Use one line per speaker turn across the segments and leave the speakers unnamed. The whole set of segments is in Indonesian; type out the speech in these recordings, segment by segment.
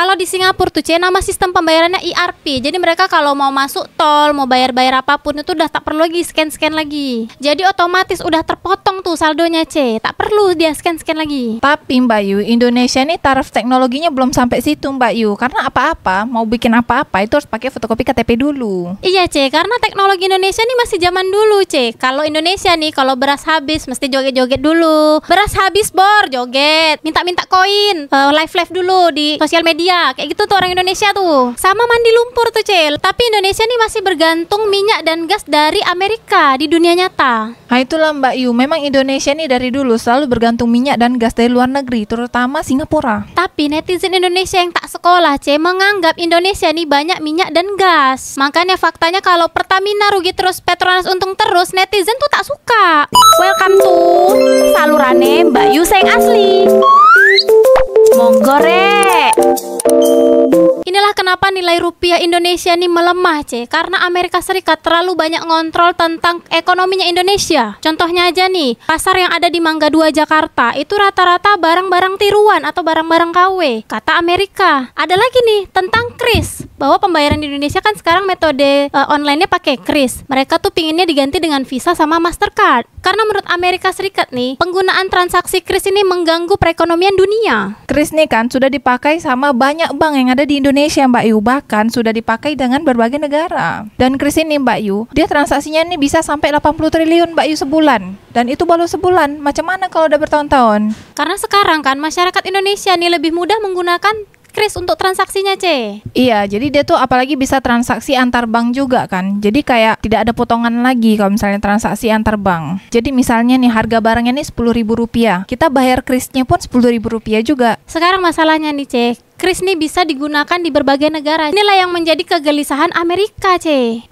Kalau di Singapura tuh nama sistem pembayarannya ERP. Jadi mereka kalau mau masuk tol, mau bayar-bayar apapun itu udah tak perlu lagi scan-scan lagi. Jadi otomatis udah terpotong tuh saldonya tak perlu dia scan-scan lagi.
Tapi Mbak Yu, Indonesia nih taraf teknologinya belum sampai situ Mbak Yu. Karena apa-apa, mau bikin apa-apa itu harus pakai fotokopi KTP dulu.
Iya karena teknologi Indonesia nih masih zaman dulu Kalau Indonesia nih kalau beras habis mesti joget-joget dulu. Beras habis bor, joget, minta-minta koin, live-live dulu di sosial media. Kayak gitu tuh orang Indonesia tuh. Sama mandi lumpur tuh Tapi Indonesia nih masih bergantung minyak dan gas dari Amerika di dunia nyata.
Nah itulah Mbak Yu, memang Indonesia nih dari dulu selalu bergantung minyak dan gas dari luar negeri, terutama Singapura.
Tapi netizen Indonesia yang tak sekolah menganggap Indonesia nih banyak minyak dan gas. Makanya faktanya kalau Pertamina rugi terus, Petronas untung terus, netizen tuh tak suka. Welcome to salurane Mbak Yu Seng asli. Monggo rek. Inilah kenapa nilai rupiah Indonesia nih melemah karena Amerika Serikat terlalu banyak ngontrol tentang ekonominya Indonesia. Contohnya aja nih, pasar yang ada di Mangga 2 Jakarta itu rata-rata barang-barang tiruan atau barang-barang KW, kata Amerika. Ada lagi nih tentang kris, bahwa pembayaran di Indonesia kan sekarang metode online-nya pakai kris. Mereka tuh pinginnya diganti dengan Visa sama Mastercard. Karena menurut Amerika Serikat nih, penggunaan transaksi kris ini mengganggu perekonomian dunia.
Kris nih kan sudah dipakai sama banyak bank yang ada di Indonesia Mbak Yu, bahkan sudah dipakai dengan berbagai negara. Dan kris ini Mbak Yu, dia transaksinya nih bisa sampai 80 triliun Mbak Yu sebulan. Dan itu baru sebulan, macam mana kalau udah bertahun-tahun?
Karena sekarang kan masyarakat Indonesia nih lebih mudah menggunakan kris untuk transaksinya
Iya, jadi dia tuh apalagi bisa transaksi antar bank juga kan. Jadi kayak tidak ada potongan lagi kalau misalnya transaksi antar bank. Jadi misalnya nih harga barangnya nih Rp10.000, kita bayar krisnya pun Rp10.000 juga.
Sekarang masalahnya nih kris ini bisa digunakan di berbagai negara. Inilah yang menjadi kegelisahan Amerika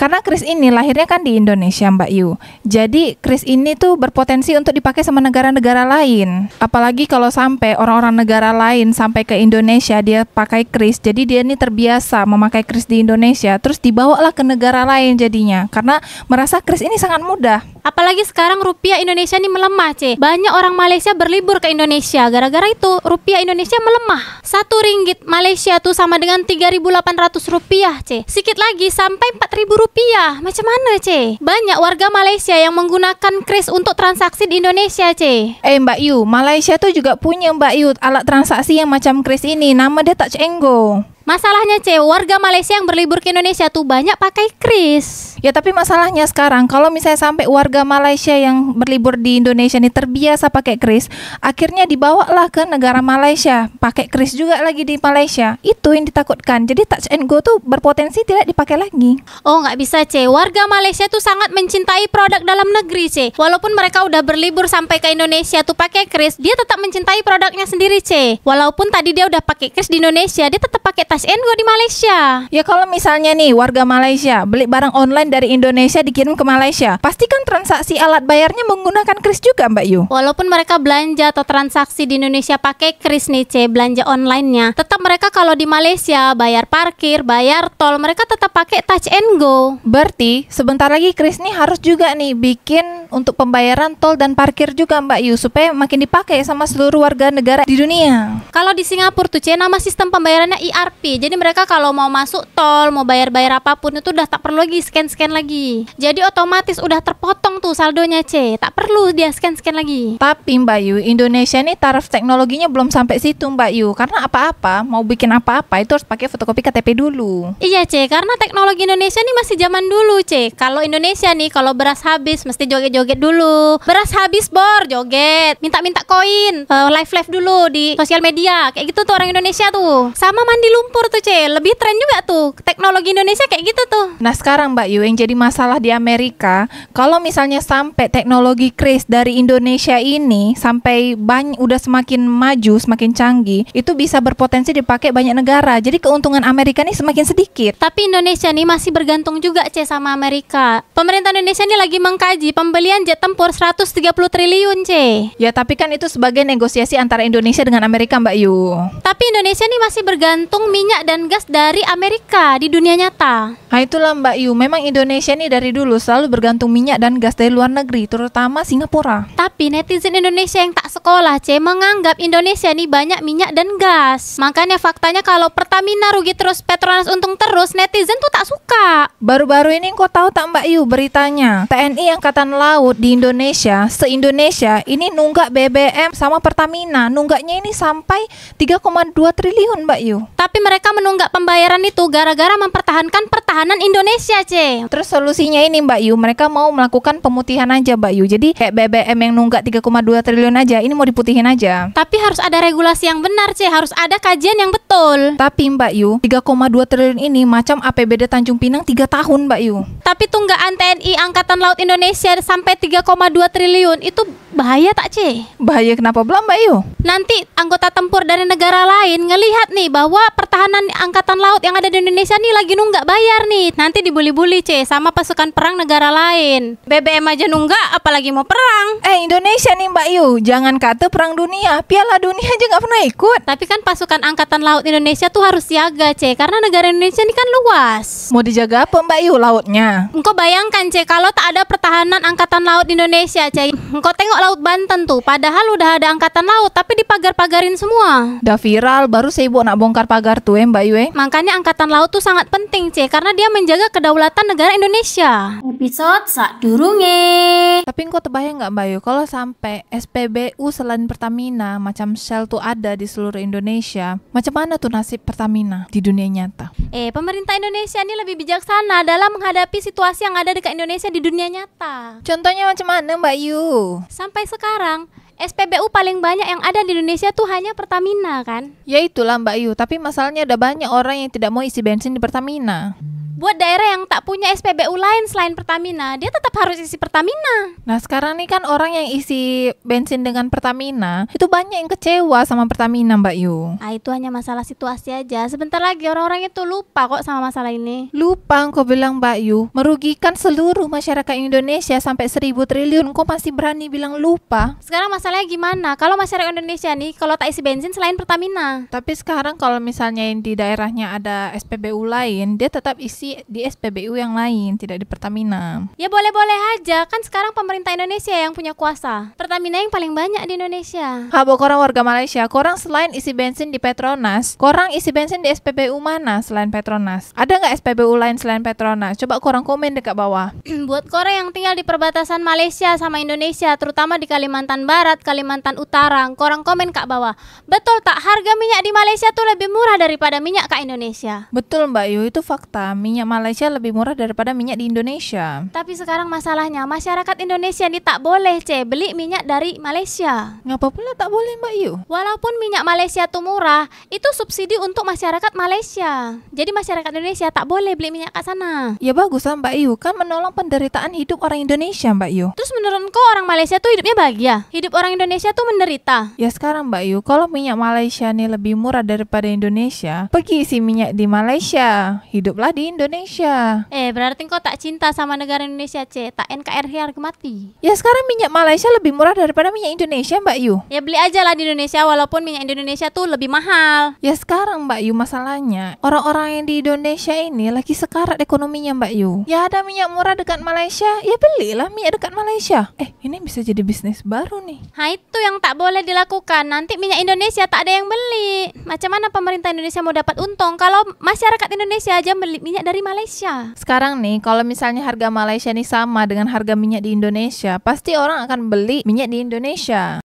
Karena kris ini lahirnya kan di Indonesia Mbak Yu. Jadi kris ini tuh berpotensi untuk dipakai sama negara-negara lain. Apalagi kalau sampai orang-orang negara lain sampai ke Indonesia dia pakai kris. Jadi dia ini terbiasa memakai kris di Indonesia, terus dibawalah ke negara lain jadinya. Karena merasa kris ini sangat mudah.
Apalagi sekarang rupiah Indonesia ini melemah Banyak orang Malaysia berlibur ke Indonesia. Gara-gara itu rupiah Indonesia melemah. Rp1 Malaysia tuh sama dengan Rp3.800 Sikit lagi sampai Rp4.000. Macam mana Banyak warga Malaysia yang menggunakan kris untuk transaksi di Indonesia
Mbak Yu, Malaysia tuh juga punya Mbak Yu alat transaksi yang macam kris ini. Nama dia Touch 'n Go.
Masalahnya warga Malaysia yang berlibur ke Indonesia tuh banyak pakai kris.
Ya tapi masalahnya sekarang kalau misalnya sampai warga Malaysia yang berlibur di Indonesia nih terbiasa pakai kris, akhirnya dibawalah ke negara Malaysia, pakai kris juga lagi di Malaysia. Itu yang ditakutkan. Jadi Touch 'n Go tuh berpotensi tidak dipakai lagi.
Oh nggak bisa warga Malaysia tuh sangat mencintai produk dalam negeri Walaupun mereka udah berlibur sampai ke Indonesia tuh pakai kris, dia tetap mencintai produknya sendiri Walaupun tadi dia udah pakai kris di Indonesia, dia tetap pakai Touch 'n Go di Malaysia.
Ya kalau misalnya nih warga Malaysia beli barang online dari Indonesia dikirim ke Malaysia, pastikan transaksi alat bayarnya menggunakan kris juga Mbak Yu.
Walaupun mereka belanja atau transaksi di Indonesia pakai kris nih belanja online-nya, tetap mereka kalau di Malaysia bayar parkir, bayar tol, mereka tetap pakai Touch 'n Go.
Berarti sebentar lagi kris nih harus juga nih bikin untuk pembayaran tol dan parkir juga Mbak Yu, supaya makin dipakai sama seluruh warga negara di dunia.
Kalau di Singapura tuh nama sistem pembayarannya ERP. Jadi mereka kalau mau masuk tol, mau bayar-bayar apapun itu udah tak perlu lagi scan-scan lagi. Jadi otomatis udah terpotong tuh saldonya tak perlu dia scan-scan lagi.
Tapi Mbak Yu, Indonesia nih taraf teknologinya belum sampai situ Mbak Yu. Karena apa-apa, mau bikin apa-apa itu harus pakai fotokopi KTP dulu.
Iya karena teknologi Indonesia nih masih zaman dulu Kalau Indonesia nih kalau beras habis mesti joget-joget dulu. Beras habis bor, joget, minta-minta koin, live-live dulu di sosial media. Kayak gitu tuh orang Indonesia tuh. Sama mandi lumpur tuh lebih tren juga tuh teknologi Indonesia kayak gitu tuh.
Nah sekarang Mbak Yu, yang jadi masalah di Amerika, kalau misalnya sampai teknologi kris dari Indonesia ini sampai udah semakin maju, semakin canggih, itu bisa berpotensi dipakai banyak negara. Jadi keuntungan Amerika nih semakin sedikit.
Tapi Indonesia nih masih bergantung juga sama Amerika. Pemerintah Indonesia nih lagi mengkaji pembelian jet tempur 130 triliun
Ya tapi kan itu sebagai negosiasi antara Indonesia dengan Amerika Mbak Yu.
Tapi Indonesia nih masih bergantung minyak dan gas dari Amerika di dunia nyata.
Nah itulah Mbak Yu, memang Indonesia nih dari dulu selalu bergantung minyak dan gas dari luar negeri, terutama Singapura.
Tapi netizen Indonesia yang tak sekolah menganggap Indonesia nih banyak minyak dan gas. Makanya faktanya kalau Pertamina rugi terus, Petronas untung terus, netizen tuh tak suka.
Baru-baru ini kau tahu tak Mbak Yu beritanya? TNI Angkatan Laut di Indonesia, se-Indonesia ini nunggak BBM sama Pertamina. Nunggaknya ini sampai 3,2 triliun Mbak Yu.
Tapi mereka menunggak pembayaran itu gara-gara mempertahankan pertahanan Indonesia,
Terus solusinya ini Mbak Yu, mereka mau melakukan pemutihan aja Mbak Yu. Jadi kayak BBM yang nunggak 3,2 triliun aja, ini mau diputihin aja.
Tapi harus ada regulasi yang benar, harus ada kajian yang betul.
Tapi Mbak Yu, 3,2 triliun ini macam APBD Tanjung Pinang 3 tahun Mbak Yu.
Tapi tunggaan TNI Angkatan Laut Indonesia sampai 3,2 triliun itu bahaya tak,
Bahaya kenapa belum Mbak Yu?
Nanti anggota tempur dari negara lain ngelihat nih bahwa pertahanan angkatan laut yang ada di Indonesia nih lagi nunggak bayar nih. Nanti dibully-bully sama pasukan perang negara lain. BBM aja nunggak, apalagi mau perang.
Indonesia nih Mbak Yu, jangan kata perang dunia, Piala Dunia aja nggak pernah ikut.
Tapi kan pasukan angkatan laut Indonesia tuh harus siaga, karena negara Indonesia ini kan luas.
Mau dijaga apa Mbak Yu lautnya?
Engkau bayangkan kalau tak ada pertahanan angkatan laut Indonesia, engkau tengok Laut Banten tuh, padahal udah ada angkatan laut tapi dipagar-pagarin semua.
Udah viral, baru sibuk nak bongkar pagar tuh Mbak Yu.
Makanya angkatan laut tuh sangat penting karena dia menjaga kedaulatan negara Indonesia. Episode sadurunge.
Tapi engkau terbayang nggak Mbak Yu, kalau sampai SPBU selain Pertamina macam Shell tuh ada di seluruh Indonesia, macam mana tuh nasib Pertamina di dunia nyata?
Pemerintah Indonesia ini lebih bijaksana dalam menghadapi situasi yang ada dekat Indonesia di dunia nyata.
Contohnya macam mana Mbak Yu?
Sampai sekarang SPBU paling banyak yang ada di Indonesia tuh hanya Pertamina kan?
Ya itulah Mbak Yu, tapi masalahnya ada banyak orang yang tidak mau isi bensin di Pertamina.
Buat daerah yang tak punya SPBU lain selain Pertamina, dia tetap harus isi Pertamina.
Nah sekarang nih kan orang yang isi bensin dengan Pertamina itu banyak yang kecewa sama Pertamina Mbak Yu.
Itu hanya masalah situasi aja. Sebentar lagi orang-orang itu lupa kok sama masalah ini.
Lupa engkau bilang Mbak Yu, merugikan seluruh masyarakat Indonesia sampai 1.000 triliun, engkau masih berani bilang lupa.
Sekarang masalahnya gimana? Kalau masyarakat Indonesia nih kalau tak isi bensin selain Pertamina.
Tapi sekarang kalau misalnya yang di daerahnya ada SPBU lain, dia tetap isi di SPBU yang lain, tidak di Pertamina.
Ya boleh-boleh aja, kan sekarang pemerintah Indonesia yang punya kuasa. Pertamina yang paling banyak di Indonesia.
Korang warga Malaysia, korang selain isi bensin di Petronas, korang isi bensin di SPBU mana selain Petronas? Ada nggak SPBU lain selain Petronas? Coba korang komen dekat bawah.
Buat korang yang tinggal di perbatasan Malaysia sama Indonesia, terutama di Kalimantan Barat, Kalimantan Utara, korang komen kat bawah. Betul tak harga minyak di Malaysia tuh lebih murah daripada minyak kat Indonesia?
Betul Mbak Yu, itu fakta. Minyak Malaysia lebih murah daripada minyak di Indonesia.
Tapi sekarang masalahnya masyarakat Indonesia ini tak boleh beli minyak dari Malaysia.
Ngapa pula tak boleh Mbak Yu?
Walaupun minyak Malaysia tuh murah, itu subsidi untuk masyarakat Malaysia. Jadi masyarakat Indonesia tak boleh beli minyak ke sana.
Ya bagus lah Mbak Yu, kan menolong penderitaan hidup orang Indonesia Mbak Yu.
Terus menurut kau orang Malaysia tuh hidupnya bahagia? Hidup orang Indonesia tuh menderita?
Ya sekarang Mbak Yu, kalau minyak Malaysia nih lebih murah daripada Indonesia, pergi isi minyak di Malaysia, hiduplah di Indonesia.
Berarti kau tak cinta sama negara Indonesia, tak NKRI harga mati.
Ya sekarang minyak Malaysia lebih murah daripada minyak Indonesia Mbak Yu.
Ya beli aja lah di Indonesia walaupun minyak Indonesia tuh lebih mahal.
Ya sekarang Mbak Yu, masalahnya orang-orang yang di Indonesia ini lagi sekarat ekonominya Mbak Yu. Ya ada minyak murah dekat Malaysia, ya belilah minyak dekat Malaysia. Ini bisa jadi bisnis baru nih.
Itu yang tak boleh dilakukan. Nanti minyak Indonesia tak ada yang beli. Macam mana pemerintah Indonesia mau dapat untung kalau masyarakat Indonesia aja beli minyak dari Malaysia?
Sekarang nih, kalau misalnya harga Malaysia nih sama dengan harga minyak di Indonesia, pasti orang akan beli minyak di Indonesia.